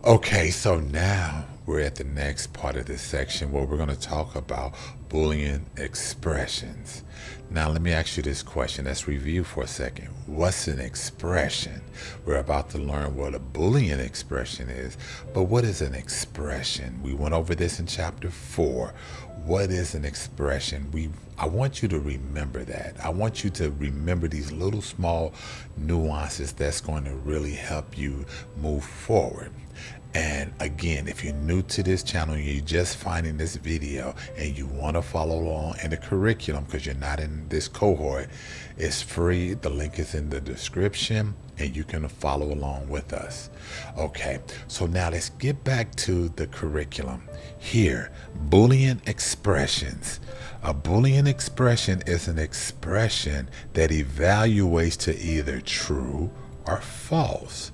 Okay, so now we're at the next part of this section where we're going to talk about Boolean expressions. Now, let me ask you this question. Let's review for a second. What's an expression? We're about to learn what a Boolean expression is, but what is an expression? We went over this in chapter 4. What is an expression? I want you to remember that. I want you to remember these little small nuances that's going to really help you move forward. And again, if you're new to this channel, you're just finding this video and you want to follow along in the curriculum because you're not in this cohort, it's free. The link is in the description and you can follow along with us. Okay, so now let's get back to the curriculum. Here, Boolean expressions. A Boolean expression is an expression that evaluates to either true or false.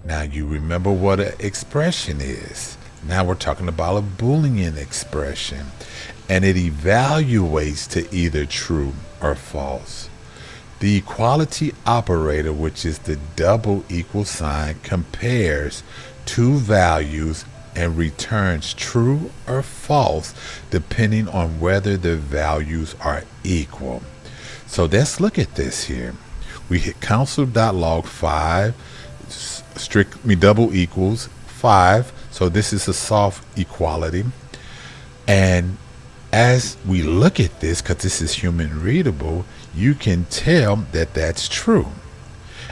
Now you remember what an expression is. Now we're talking about a Boolean expression, and it evaluates to either true or false. The equality operator, which is the double equal sign, compares two values and returns true or false depending on whether the values are equal. So let's look at this here. We hit console.log 5 double equals 5. So this is a soft equality. And as we look at this, because this is human readable, you can tell that that's true.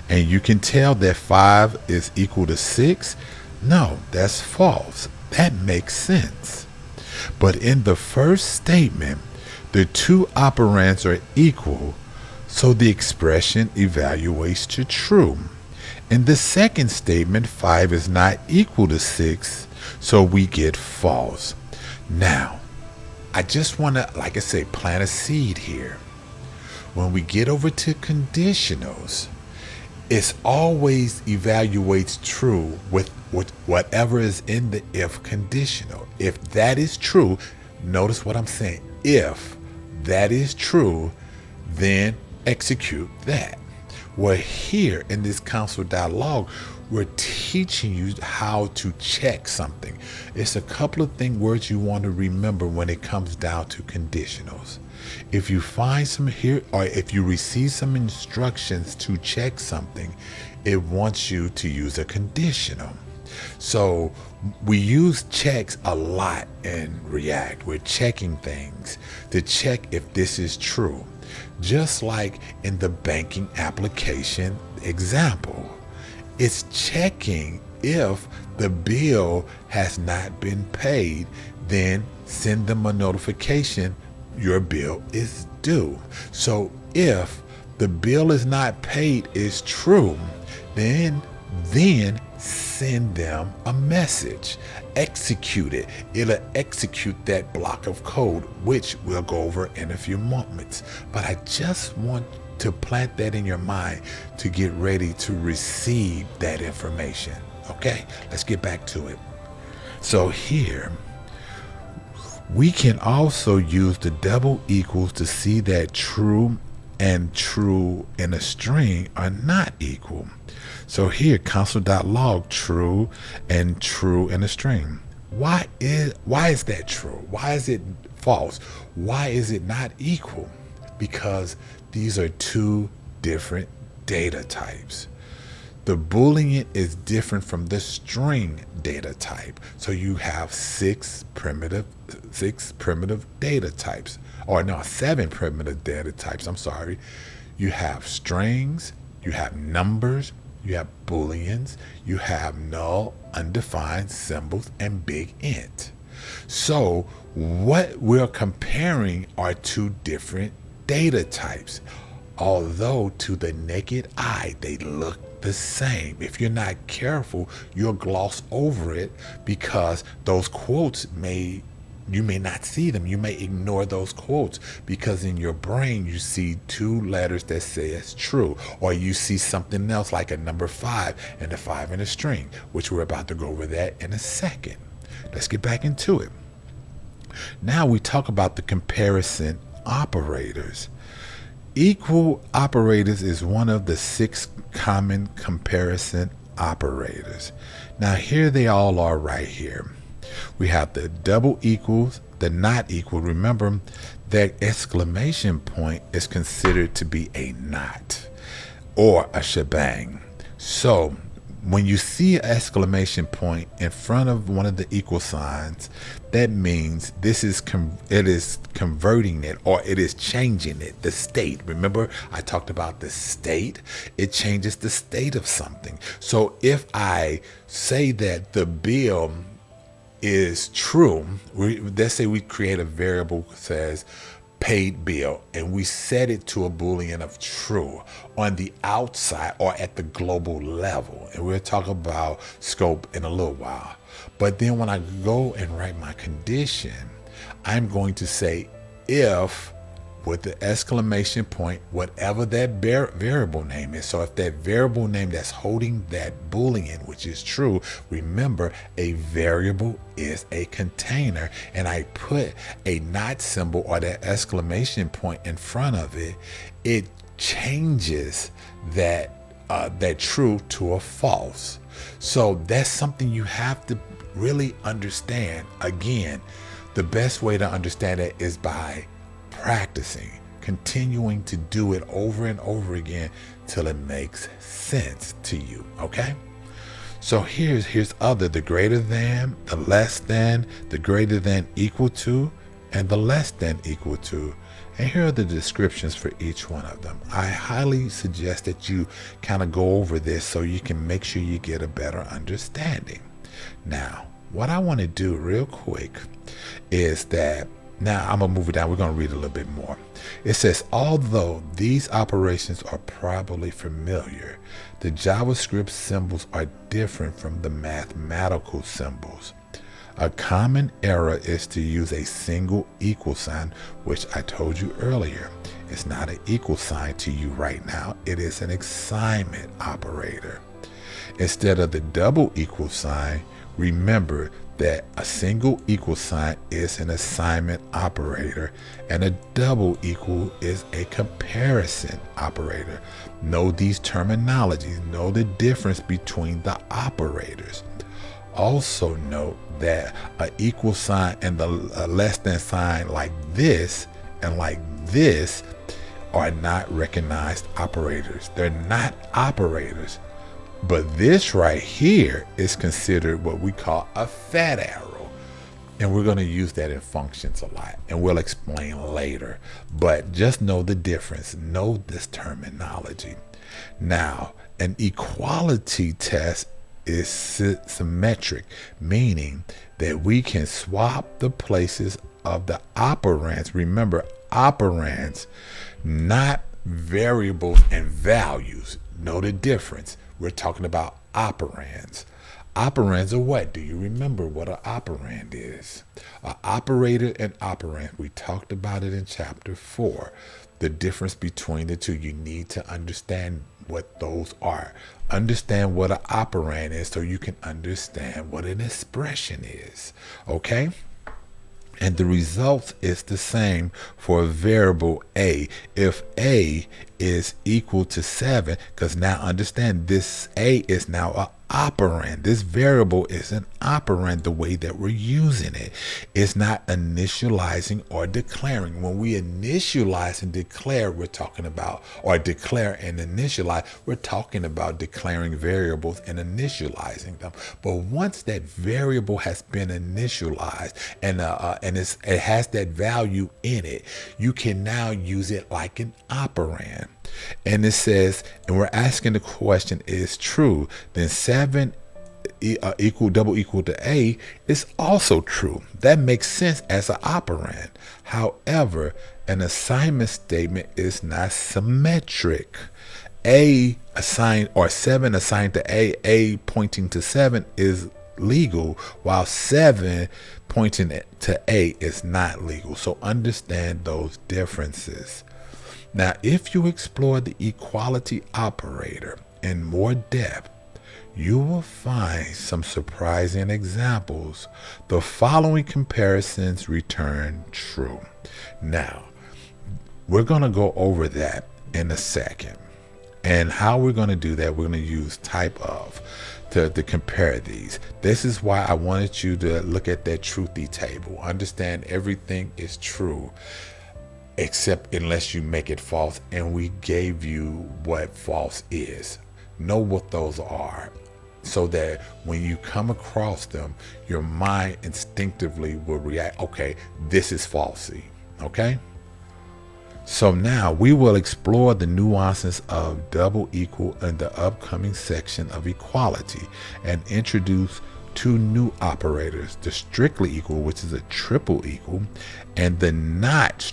And you can tell that 5 is equal to 6. No, that's false. That makes sense. But in the first statement, the two operands are equal, so the expression evaluates to true. In the second statement, 5 is not equal to 6, so we get false. Now, I just want to, like I say, plant a seed here. When we get over to conditionals, it always evaluates true with whatever is in the if conditional. If that is true, notice what I'm saying. If that is true, then execute that. Well, here in this console dialog, we're teaching you how to check something. It's a couple of words you want to remember when it comes down to conditionals. If you find some here, or if you receive some instructions to check something, it wants you to use a conditional. So we use checks a lot in React. We're checking things to check if this is true. Just like in the banking application example, it's checking if the bill has not been paid, then send them a notification your bill is due. So if the bill is not paid is true, then send them a message. Execute it. It'll execute that block of code, which we'll go over in a few moments. But I just want to plant that in your mind to get ready to receive that information. Okay, let's get back to it. So here, we can also use the double equals to see that true and true in a string are not equal. So here, console.log true and true in a string. Why is that true? Why is it false? Why is it not equal? Because these are two different data types. The Boolean is different from the string data type. So you have six primitive data types, or no, 7 primitive data types. I'm sorry. You have strings, you have numbers, you have Booleans, you have null, undefined, symbols, and big int. So what we're comparing are two different data types. Although to the naked eye, they look the same. If you're not careful, you'll gloss over it because those quotes you may not see them. You may ignore those quotes because in your brain you see 2 letters that says true, or you see something else like a number 5 and a 5 in a string, which we're about to go over that in a second. Let's get back into it. Now we talk about the comparison operators. Equal operators is one of the 6 common comparison operators. Now here they all are right here. We have the double equals, the not equal. Remember that exclamation point is considered to be a not or a shebang. So when you see an exclamation point in front of one of the equal signs, that means this is it is converting it, or it is changing it, the state. Remember I talked about the state. It changes the state of something. So if I say that the bill is true, let's say we create a variable that says paid bill, and we set it to a Boolean of true on the outside or at the global level. And we'll talk about scope in a little while. But then when I go and write my condition, I'm going to say if, with the exclamation point, whatever that variable name is. So if that variable name that's holding that Boolean, which is true, remember a variable is a container, and I put a not symbol or that exclamation point in front of it, it changes that true to a false. So that's something you have to really understand. Again, the best way to understand it is by practicing, continuing to do it over and over again till it makes sense to you. Okay? So here's other: the greater than, the less than, the greater than equal to, and the less than equal to. And here are the descriptions for each one of them. I highly suggest that you kind of go over this so you can make sure you get a better understanding. Now, what I want to do real quick is that now I'm going to move it down. We're going to read a little bit more. It says, although these operations are probably familiar, the JavaScript symbols are different from the mathematical symbols. A common error is to use a single equal sign, which I told you earlier. It's not an equal sign to you right now. It is an assignment operator. Instead of the double equal sign, remember that a single equal sign is an assignment operator and a double equal is a comparison operator. Know these terminologies. Know the difference between the operators. Also note that an equal sign and the less than sign like this and like this are not recognized operators. They're not operators. But this right here is considered what we call a fat arrow. And we're going to use that in functions a lot, and we'll explain later. But just know the difference. Know this terminology. Now, an equality test is symmetric, meaning that we can swap the places of the operands. Remember, operands, not variables and values. Know the difference. We're talking about operands. Operands are what? Do you remember what an operand is? An operator and operand. We talked about it in chapter 4. The difference between the two. You need to understand what those are. Understand what an operand is so you can understand what an expression is. Okay? And the result is the same for a variable a. If a is equal to 7, because now understand this a is now an operand. This variable is an operand the way that we're using it. It's not initializing or declaring. When we initialize and declare, we're talking about, or declare and initialize, we're talking about declaring variables and initializing them. But once that variable has been initialized and it has that value in it, you can now use it like an operand. And it says, and we're asking the question, is true, then 7 double equal to a is also true. That makes sense as an operand. However, an assignment statement is not symmetric. A assigned, or 7 assigned to a pointing to 7 is legal, while 7 pointing to a is not legal. So understand those differences. Now, if you explore the equality operator in more depth, you will find some surprising examples. The following comparisons return true. Now, we're going to go over that in a second. And how we're going to do that, we're going to use type of to compare these. This is why I wanted you to look at that truthy table. Understand everything is true except unless you make it false, and we gave you what false is. Know what those are, so that when you come across them, your mind instinctively will react, okay, this is falsy. Okay, so now we will explore the nuances of double equal in the upcoming section of equality, and introduce two new operators: the strictly equal, which is a triple equal, and the not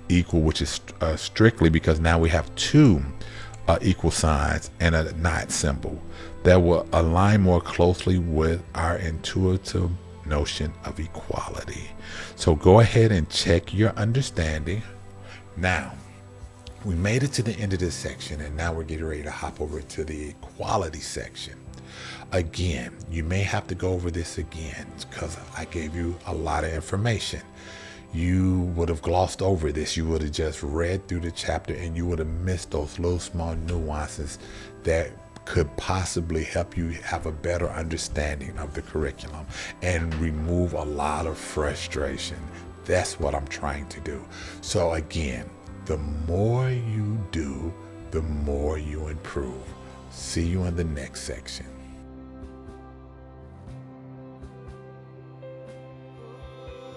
equal, which is strictly, because now we have two equal signs and a not symbol that will align more closely with our intuitive notion of equality. So go ahead and check your understanding. Now, we made it to the end of this section, and now we're getting ready to hop over to the equality section. Again, you may have to go over this again because I gave you a lot of information. You would have glossed over this. You would have just read through the chapter, and you would have missed those little small nuances that could possibly help you have a better understanding of the curriculum and remove a lot of frustration. That's what I'm trying to do. So again, the more you do, the more you improve. See you in the next section.